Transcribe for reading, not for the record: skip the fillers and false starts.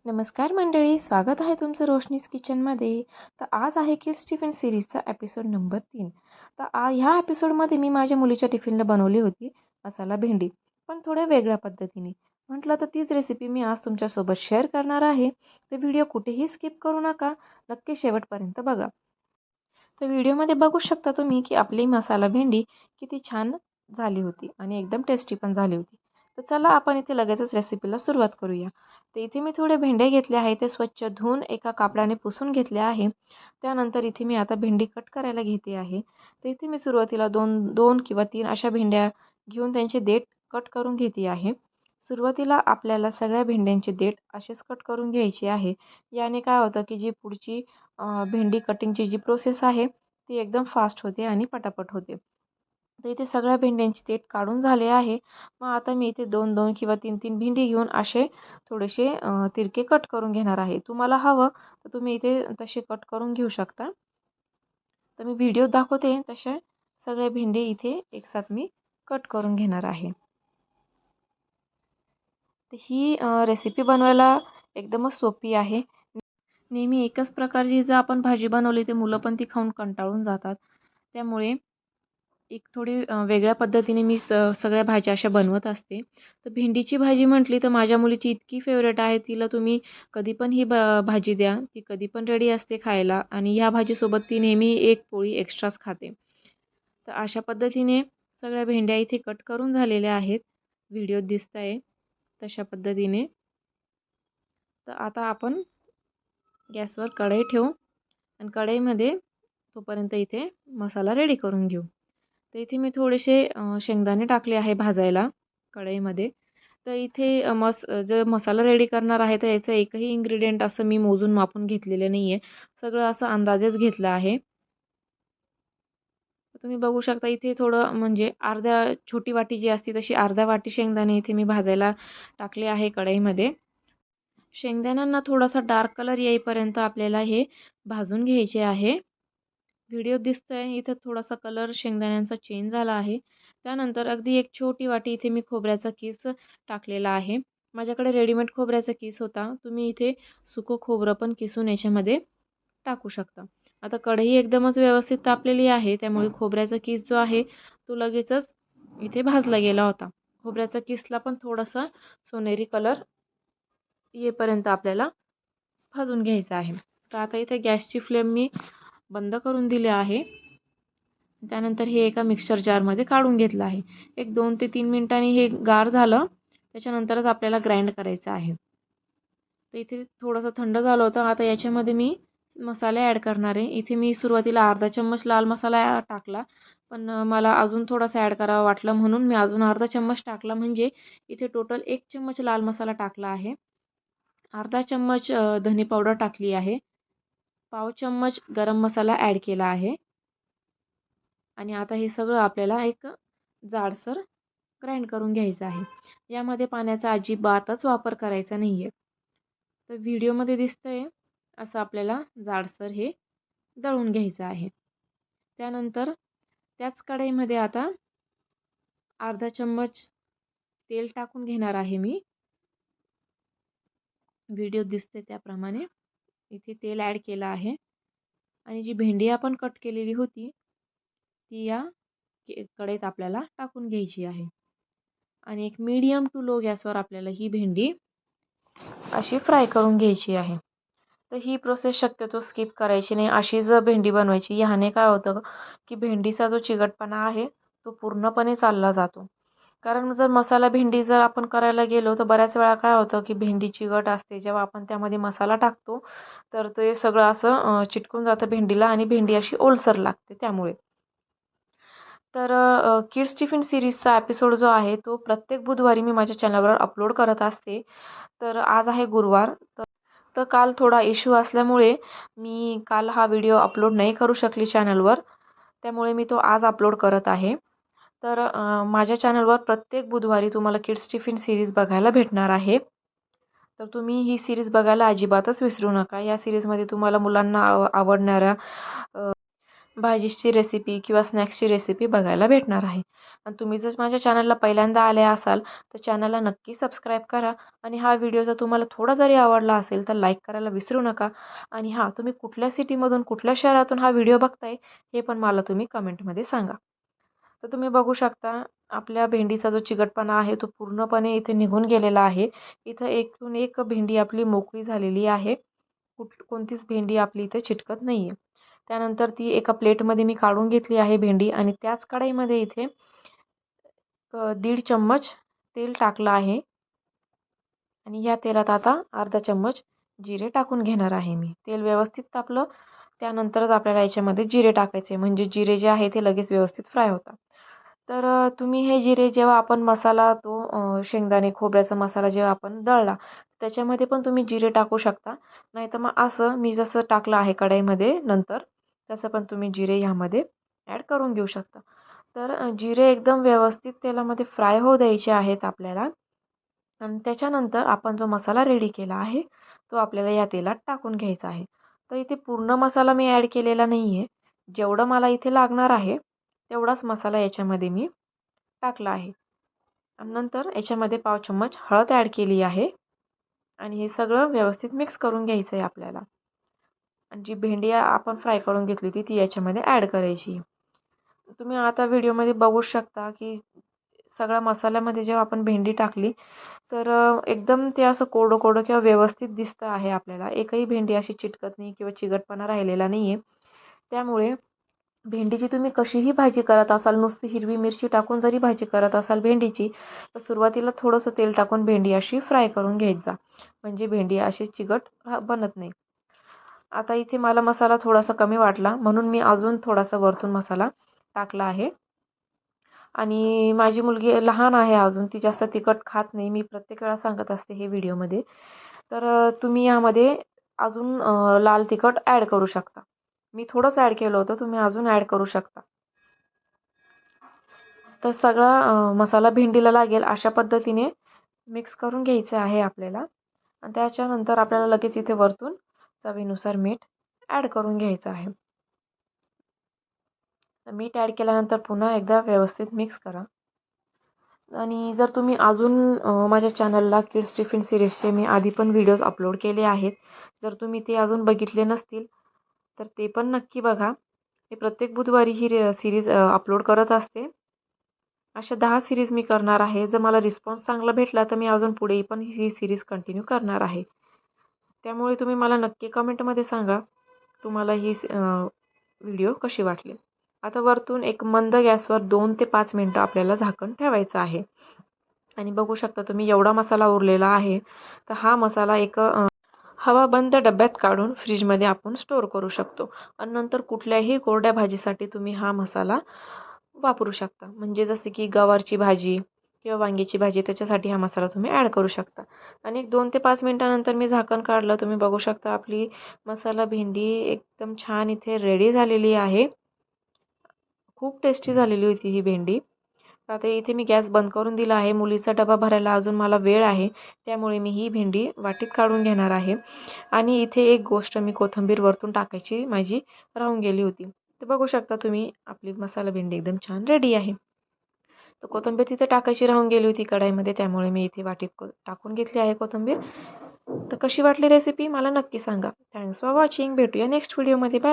नमस्कार मंडळी, स्वागत आहे तुमचं रोशनीज किचनमध्ये. तर आज आहे किड्स टिफिन सिरीजचा एपिसोड नंबर 3. तर ह्या एपिसोडमध्ये मी माझ्या मुलीच्या टिफिनला बनवली होती मसाला भेंडी, पण थोड्या वेगळ्या पद्धतीने. म्हटलं तर तीच रेसिपी मी आज तुमच्यासोबत शेअर करणार आहे. तर व्हिडिओ कुठेही स्किप करू नका, नक्की शेवटपर्यंत बघा. तर व्हिडिओमध्ये बघू शकता तुम्ही की आपली मसाला भेंडी किती छान झाली होती आणि एकदम टेस्टी पण झाली होती. तर चला आपण इथे लगेचच रेसिपीला सुरुवात करूया. तर इथे मी थोडे भेंडे घेतले आहे, ते स्वच्छ धुवून एका कापडाने पुसून घेतले आहे. त्यानंतर इथे मी आता भेंडी कट करायला घेते आहे. तर इथे मी सुरुवातीला दोन दोन किंवा 3 अशा भेंड्या घेऊन त्यांचे देठ कट करून घेते आहे. सुरुवातीला आपल्याला सगळ्या भेंड्यांचे देठ असेच कट करून घ्यायचे आहे. याने काय होतं की जी पुढची भेंडी कटिंगची जी प्रोसेस आहे ती एकदम फास्ट होते आणि पटापट होते. तर इथे सगळ्या भेंड्यांची देठ काढून झाले आहे. मग आता मी इथे 2-2 किंवा 3-3 भेंडी घेऊन असे थोडेसे तिरके कट करून घेणार आहे. तुम्हाला हवं तर तुम्ही इथे तसे कट करून घेऊ शकता. तर मी व्हिडिओ दाखवते तसे सगळे भेंडे इथे एकसाथ मी कट करून घेणार आहे. तर ही रेसिपी बनवायला एकदमच सोपी आहे. नेहमी एकच प्रकारची जर आपण भाजी बनवली तर मुलं पण ती खाऊन कंटाळून जातात. त्यामुळे एक थोडी वेगळ्या पद्धतीने मी सगळ्या भाज्या अशा बनवत असते. तर भेंडीची भाजी म्हटली तर माझ्या मुलीची इतकी फेवरेट आहे, तिला तुम्ही कधी पण ही भाजी द्या, ती कधी पण रेडी असते खायला आणि ह्या भाजीसोबत ती नेहमी एक पोळी एक्स्ट्राच खाते. तर अशा पद्धतीने सगळ्या भेंड्या इथे कट करून झालेल्या आहेत. व्हिडिओत दिसत आहे तशा पद्धतीने. तर आता आपण गॅसवर कढई ठेवू आणि कढईमध्ये तोपर्यंत इथे मसाला रेडी करून घेऊ. तर इथे मी थोडेसे शेंगदाणे टाकले आहे भाजायला कढईमध्ये. तर इथे जर मसाला रेडी करणार आहे तर याचं एकही इन्ग्रेडियंट असं मी मोजून मापून घेतलेलं नाही आहे. सगळं असं अंदाजेच घेतलं आहे. तुम्ही बघू शकता इथे थोडं म्हणजे अर्ध्या छोटी वाटी जी असते तशी अर्ध्या वाटी शेंगदाणे इथे मी भाजायला टाकले आहे कढईमध्ये. शेंगदाण्यांना थोडासा डार्क कलर येईपर्यंत आपल्याला हे भाजून घ्यायचे आहे. व्हिडिओ दिसतंय इथं थोडासा कलर शेंगदाण्यांचा चेंज झाला आहे. त्यानंतर अगदी एक छोटी वाटी इथे मी खोबऱ्याचा किस टाकलेला आहे. माझ्याकडे रेडीमेड खोबऱ्याचा किस होता. तुम्ही इथे सुकं खोबरं पण किसून याच्यामध्ये टाकू शकता. आता कढई एकदमच व्यवस्थित तापलेली आहे, त्यामुळे खोबऱ्याचा किस जो आहे तो लगेचच इथे भाजला गेला होता. खोबऱ्याचा किसला पण थोडासा सोनेरी कलर येईपर्यंत आपल्याला भाजून घ्यायचा आहे. तर आता इथे गॅसची फ्लेम मी बंद करून दिले आहे. त्यानंतर हे एका मिक्सर जारमध्ये काढून घेतलं आहे. एक 2 ते 3 मिनिटांनी हे गार झालं, त्याच्यानंतरच आपल्याला ग्राइंड करायचं आहे. तर इथे थोडंसं थंड झालं होतं. आता याच्यामध्ये मी मसाले ॲड करणार आहे. इथे मी सुरुवातीला अर्धा चम्मच लाल मसाला टाकला, पण मला अजून थोडासा ॲड करावा वाटलं म्हणून मी अजून अर्धा चम्मच टाकला. म्हणजे इथे टोटल 1 चम्मच लाल मसाला टाकला आहे. अर्धा चम्मच धने पावडर टाकली आहे. पाव चम्मच गरम मसाला ॲड केला आहे. आणि आता हे सगळं आपल्याला एक जाडसर ग्राइंड करून घ्यायचं आहे. यामध्ये पाण्याचा अजिबातच वापर करायचा नाही आहे. तर व्हिडिओमध्ये दिसतंय असं आपल्याला जाडसर हे दळून घ्यायचं आहे. त्यानंतर त्याच कढईमध्ये आता अर्धा चम्मच तेल टाकून घेणार आहे मी. व्हिडिओत दिसते त्याप्रमाणे इथे तेल ॲड केलं आहे आणि जी भेंडी आपण कट केलेली होती ती या कढईत आपल्याला टाकून घ्यायची आहे आणि एक मीडियम टू लो गॅसवर आपल्याला ही भेंडी अशी फ्राय करून घ्यायची आहे. तर ही प्रोसेस शक्यतो स्किप करायची नाही. अशी जर भेंडी बनवायची, ह्याने काय होतं की भेंडीचा जो चिकटपणा आहे तो पूर्णपणे चालला जातो. कारण जर मसाला भेंडी जर आपण करायला गेलो तर बऱ्याच वेळा काय होतं की भेंडी चिकट असते. जेव्हा आपण त्यामध्ये मसाला टाकतो तर ते सगळं असं चिटकून जातं भेंडीला आणि भेंडी अशी ओलसर लागते त्यामुळे. तर किड्स टिफिन सिरीजचा एपिसोड जो आहे तो प्रत्येक बुधवारी मी माझ्या चॅनलवर अपलोड करत असते. तर आज आहे गुरुवार. तर काल थोडा इश्यू असल्यामुळे मी काल हा व्हिडिओ अपलोड नाही करू शकली चॅनलवर. त्यामुळे मी तो आज अपलोड करत आहे. तर माझ्या चॅनलवर प्रत्येक बुधवारी तुम्हाला किड्स टिफिन सिरीज बघायला भेटणार आहे. तर तुम्ही ही सिरीज बघायला अजिबातच विसरू नका. या सिरीजमध्ये तुम्हाला मुलांना आवडणाऱ्या भाजीची रेसिपी किंवा स्नॅक्सची रेसिपी बघायला भेटणार आहे. आणि तुम्ही जर माझ्या चॅनलला पहिल्यांदा आले असाल तर चॅनलला नक्की सबस्क्राईब करा. आणि हा व्हिडिओ जर तुम्हाला थोडा जरी आवडला असेल तर लाईक करायला विसरू नका. आणि हां, तुम्ही कुठल्या सिटीमधून कुठल्या शहरातून हा व्हिडिओ बघताय हे पण मला तुम्ही कमेंटमध्ये सांगा. तर तुम्ही बघू शकता आपल्या भेंडीचा जो चिकटपणा आहे तो पूर्णपणे इथे निघून गेलेला आहे. इथं एकूण एक भेंडी आपली मोकळी झालेली आहे. कोणतीच भेंडी आपली इथे चिटकत नाही आहे. त्यानंतर ती एका प्लेटमध्ये मी काढून घेतली आहे भेंडी आणि त्याच कढईमध्ये इथे 1.5 चम्मच तेल टाकलं आहे. आणि या तेलात आता अर्धा चम्मच जिरे टाकून घेणार आहे मी. तेल व्यवस्थित तापलं त्यानंतरच आपल्याला याच्यामध्ये जिरे टाकायचे, म्हणजे जिरे जे आहे ते लगेच व्यवस्थित फ्राय होतात. तर तुम्ही हे जिरे जेव्हा आपण मसाला तो शेंगदाणे खोबऱ्याचा मसाला जेव्हा आपण दळला त्याच्यामध्ये पण तुम्ही जिरे टाकू शकता. नाहीतर मग असं मी जसं टाकलं आहे कढईमध्ये नंतर तसं पण तुम्ही जिरे ह्यामध्ये ॲड करून घेऊ शकता. तर जिरे एकदम व्यवस्थित तेलामध्ये फ्राय होऊ द्यायचे आहेत आपल्याला. आणि त्याच्यानंतर आपण जो मसाला रेडी केला आहे तो आपल्याला या तेलात टाकून घ्यायचा आहे. तर इथे पूर्ण मसाला मी ॲड केलेला नाही आहे. जेवढं मला इथे लागणार आहे तेवढाच मसाला याच्यामध्ये मी टाकला आहे. आणि नंतर याच्यामध्ये पाव चम्मच हळद ॲड केली आहे. आणि हे सगळं व्यवस्थित मिक्स करून घ्यायचं आहे आपल्याला. आणि जी भेंडी आपण फ्राय करून घेतली होती ती याच्यामध्ये ॲड करायची. तुम्ही आता व्हिडिओमध्ये बघू शकता की सगळ्या मसाल्यामध्ये जेव्हा आपण भेंडी टाकली तर एकदम ते असं कोरडं कोरडं किंवा व्यवस्थित दिसतं आहे आपल्याला. एकही भेंडी अशी चिटकत नाही किंवा चिकटपणा राहिलेला नाही आहे. त्यामुळे भेंडीची तुम्ही कशीही भाजी करत असाल, नुसती हिरवी मिरची टाकून जरी भाजी करत असाल भेंडीची तर सुरुवातीला थोडंसं तेल टाकून भेंडी अशी फ्राय करून घ्यायत जा, म्हणजे भेंडी अशी चिकट बनत नाही. आता इथे मला मसाला थोडासा कमी वाटला म्हणून मी अजून थोडासा वरतून मसाला टाकला आहे. आणि माझी मुलगी लहान आहे अजून, ती जास्त तिखट खात नाही. मी प्रत्येक वेळा सांगत असते हे व्हिडिओमध्ये. तर तुम्ही यामध्ये अजून लाल तिखट ॲड करू शकता. मी थोडंच ॲड केलं होतं, तुम्ही अजून ॲड करू शकता. तर सगळा मसाला भेंडीला लागेल अशा पद्धतीने मिक्स करून घ्यायचं आहे आपल्याला. आणि त्याच्यानंतर आपल्याला लगेच इथे वरतून चवीनुसार मीठ ॲड करून घ्यायचं आहे. मीठ ॲड केल्यानंतर पुन्हा एकदा व्यवस्थित मिक्स करा. आणि जर तुम्ही अजून माझ्या चॅनलला किड्स टिफिन सिरीजचे मी आधी पण व्हिडिओज अपलोड केले आहेत. जर तुम्ही ते अजून बघितले नसतील तर ते पण नक्की बघा. मी प्रत्येक बुधवारी ही सिरीज अपलोड करत असते. अशा 10 सिरीज मी करणार आहे. जर मला रिस्पॉन्स चांगला भेटला तर मी अजून पुढे पण ही सिरीज कंटिन्यू करणार आहे. त्यामुळे तुम्ही मला नक्की कमेंटमध्ये सांगा तुम्हाला ही व्हिडिओ कशी वाटली. आता वरतून एक मंद गॅसवर 2 ते 5 मिनटं आपल्याला झाकण ठेवायचं आहे. आणि बघू शकता तुम्ही एवढा मसाला उरलेला आहे. तर हा मसाला एक हवाबंद डब्यात काढून फ्रीजमध्ये आपण स्टोअर करू शकतो. आणि नंतर कुठल्याही कोरड्या भाजीसाठी तुम्ही हा मसाला वापरू शकता. म्हणजे जसे की गवारची भाजी किंवा वांग्याची भाजी त्याच्यासाठी हा मसाला तुम्ही ॲड करू शकता. आणि एक 2 ते 5 मिनटानंतर मी झाकण काढलं. तुम्ही बघू शकता आपली मसाला भेंडी एकदम छान इथे रेडी झालेली आहे. खूप टेस्टी झालेली होती ही भेंडी. आता इथे मी गॅस बंद करून दिला आहे. मुलीचा डबा भरायला अजून मला वेळ आहे. त्यामुळे मी ही भेंडी वाटीत काढून घेणार आहे. आणि इथे एक गोष्ट मी कोथिंबीर वरतून टाकायची माझी राहून गेली होती. तर बघू शकता तुम्ही आपली मसाला भेंडी एकदम छान रेडी आहे. तर कोथिंबीर तिथे टाकायची राहून गेली होती कढईमध्ये, त्यामुळे मी इथे वाटीत टाकून घेतली आहे कोथिंबीर. तर कशी वाटली रेसिपी मला नक्की सांगा. Thanks for watching. भेटूया नेक्स्ट व्हिडिओमध्ये. बाय.